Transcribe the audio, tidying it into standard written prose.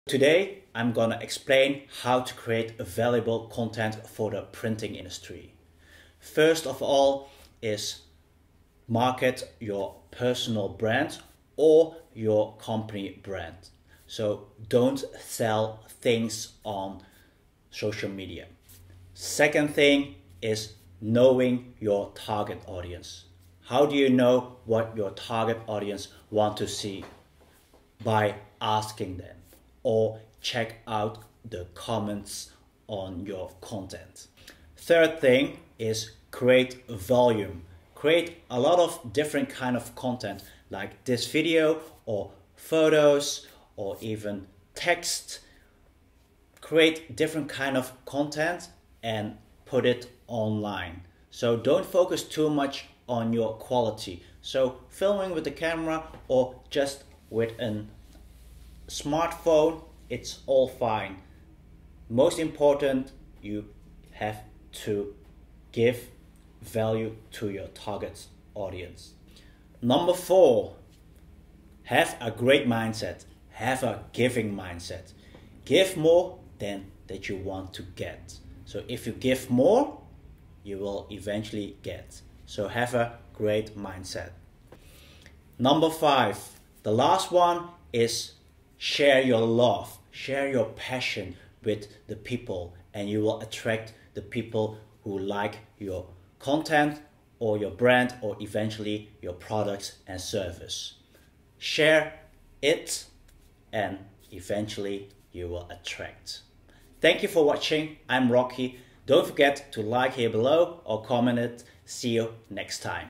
Today, I'm gonna explain how to create valuable content for the printing industry. First of all is market your personal brand or your company brand. So don't sell things on social media. Second thing is knowing your target audience. How do you know what your target audience want to see? By asking them or check out the comments on your content. Third thing is create volume. Create a lot of different kind of content like this video or photos or even text. Create different kind of content and put it online. So don't focus too much on your quality. So filming with the camera or just with a smartphone, it's all fine. Most important, you have to give value to your target audience. Number 4, have a great mindset. Have a giving mindset. Give more than that you want to get. So if you give more, you will eventually get. So have a great mindset. Number 5, the last one is share your love, share your passion with the people, and you will attract the people who like your content or your brand or eventually your products and service. Share it and eventually you will attract. Thank you for watching. I'm Rocky. Don't forget to like here below or comment it. See you next time.